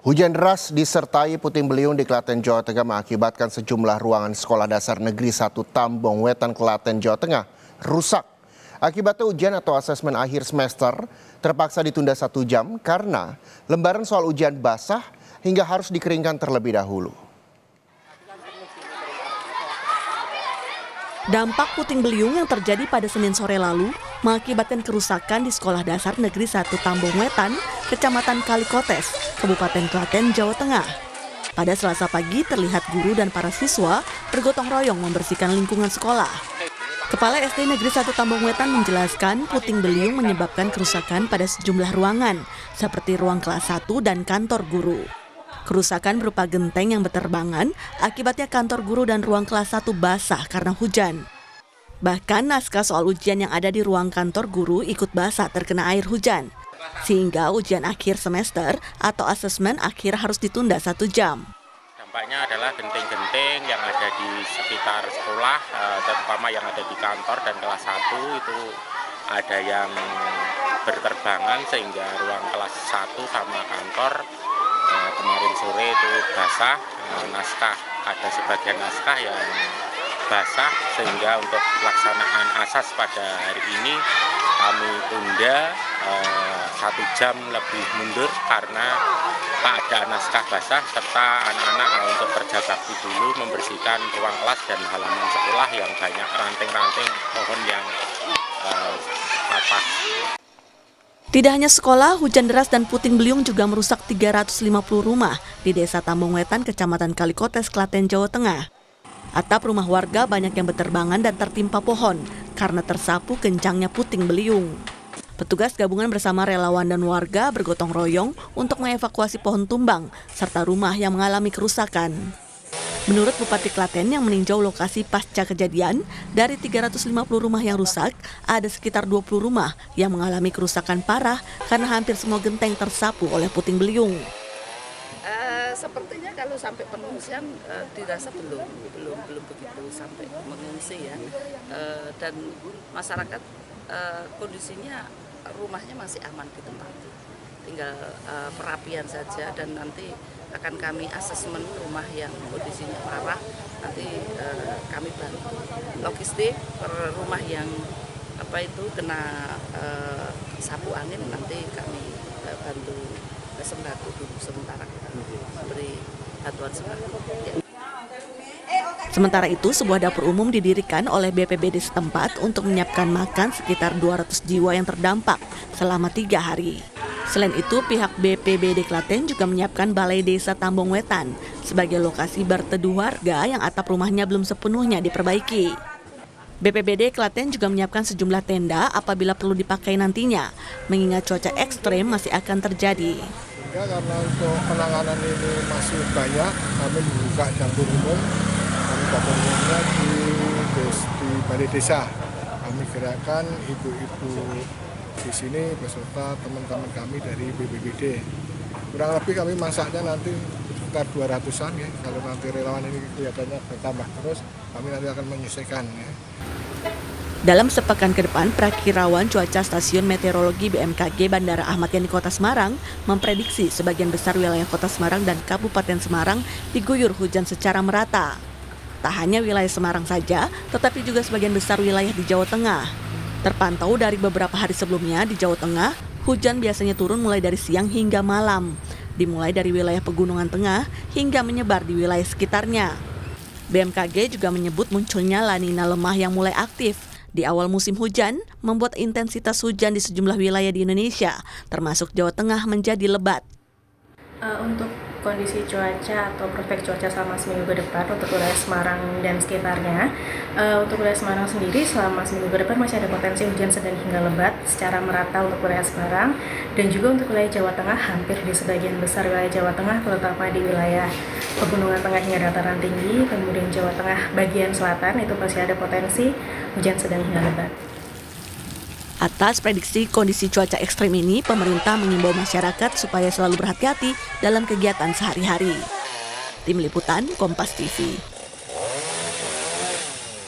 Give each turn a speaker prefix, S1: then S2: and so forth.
S1: Hujan deras disertai puting beliung di Klaten, Jawa Tengah mengakibatkan sejumlah ruangan sekolah dasar negeri 1 Tambong Wetan, Klaten, Jawa Tengah rusak. Akibatnya ujian atau asesmen akhir semester terpaksa ditunda 1 jam karena lembaran soal ujian basah hingga harus dikeringkan terlebih dahulu.
S2: Dampak puting beliung yang terjadi pada Senin sore lalu mengakibatkan kerusakan di Sekolah Dasar Negeri 1 Tambong Wetan, Kecamatan Kalikotes, Kabupaten Klaten, Jawa Tengah. Pada Selasa pagi terlihat guru dan para siswa bergotong royong membersihkan lingkungan sekolah. Kepala SD Negeri 1 Tambong Wetan menjelaskan puting beliung menyebabkan kerusakan pada sejumlah ruangan, seperti ruang kelas 1 dan kantor guru. Kerusakan berupa genteng yang berterbangan, akibatnya kantor guru dan ruang kelas 1 basah karena hujan. Bahkan naskah soal ujian yang ada di ruang kantor guru ikut basah terkena air hujan. Sehingga ujian akhir semester atau asesmen akhir harus ditunda 1 jam.
S3: Dampaknya adalah genteng-genteng yang ada di sekitar sekolah, terutama yang ada di kantor dan kelas 1 itu ada yang berterbangan sehingga ruang kelas 1 sama kantor kemarin sore itu basah, ada sebagian naskah yang basah sehingga untuk pelaksanaan asas pada hari ini kami tunda 1 jam lebih mundur karena keadaan naskah basah serta anak-anak untuk kerja bakti dulu membersihkan ruang kelas dan halaman sekolah yang banyak ranting-ranting pohon yang patah.
S2: Tidak hanya sekolah, hujan deras dan puting beliung juga merusak 350 rumah di Desa Tambong Wetan, Kecamatan Kalikotes, Klaten, Jawa Tengah. Atap rumah warga banyak yang berterbangan dan tertimpa pohon karena tersapu kencangnya puting beliung. Petugas gabungan bersama relawan dan warga bergotong royong untuk mengevakuasi pohon tumbang serta rumah yang mengalami kerusakan. Menurut Bupati Klaten yang meninjau lokasi pasca kejadian, dari 350 rumah yang rusak, ada sekitar 20 rumah yang mengalami kerusakan parah karena hampir semua genteng tersapu oleh puting beliung.
S4: Sepertinya kalau sampai pengungsian dirasa belum begitu sampai mengungsi ya. Dan masyarakat kondisinya rumahnya masih aman di tempat. Tinggal perapian saja dan nanti akan kami asesmen rumah yang kondisinya parah, nanti kami bantu logistik per rumah yang kena sapu angin, nanti kami bantu sembako dulu sementara kita beri bantuan sembako.
S2: Sementara itu, sebuah dapur umum didirikan oleh BPBD setempat untuk menyiapkan makan sekitar 200 jiwa yang terdampak selama 3 hari. Selain itu, pihak BPBD Klaten juga menyiapkan Balai Desa Tambong Wetan sebagai lokasi berteduh warga yang atap rumahnya belum sepenuhnya diperbaiki. BPBD Klaten juga menyiapkan sejumlah tenda apabila perlu dipakai nantinya, mengingat cuaca ekstrem masih akan terjadi.
S5: Karena untuk penanganan ini masih banyak, kami membuka dapur umum. Kami dapur umumnya di Balai Desa. Kami gerakkan ibu-ibu di sini beserta teman-teman kami dari BPBD. Kurang lebih kami masaknya nanti sekitar 200-an ya. Kalau nanti relawan ini kelihatannya bertambah terus, kami nanti akan menyesuaikan ya.
S2: Dalam sepekan ke depan, Prakirawan Cuaca Stasiun Meteorologi BMKG Bandara Ahmad Yani Kota Semarang memprediksi sebagian besar wilayah Kota Semarang dan Kabupaten Semarang diguyur hujan secara merata. Tak hanya wilayah Semarang saja, tetapi juga sebagian besar wilayah di Jawa Tengah. Terpantau dari beberapa hari sebelumnya di Jawa Tengah, hujan biasanya turun mulai dari siang hingga malam, dimulai dari wilayah Pegunungan Tengah hingga menyebar di wilayah sekitarnya. BMKG juga menyebut munculnya La Nina lemah yang mulai aktif di awal musim hujan, membuat intensitas hujan di sejumlah wilayah di Indonesia, termasuk Jawa Tengah, menjadi lebat.
S6: Untuk kondisi cuaca atau prospek cuaca selama seminggu ke depan untuk wilayah Semarang dan sekitarnya, untuk wilayah Semarang sendiri selama seminggu ke depan masih ada potensi hujan sedang hingga lebat secara merata untuk wilayah Semarang, dan juga untuk wilayah Jawa Tengah hampir di sebagian besar wilayah Jawa Tengah, terutama di wilayah Pegunungan Tengah hingga dataran tinggi, kemudian Jawa Tengah bagian selatan itu masih ada potensi hujan sedang hingga lebat.
S2: Atas prediksi kondisi cuaca ekstrem ini, pemerintah mengimbau masyarakat supaya selalu berhati-hati dalam kegiatan sehari-hari. Tim Liputan, Kompas TV.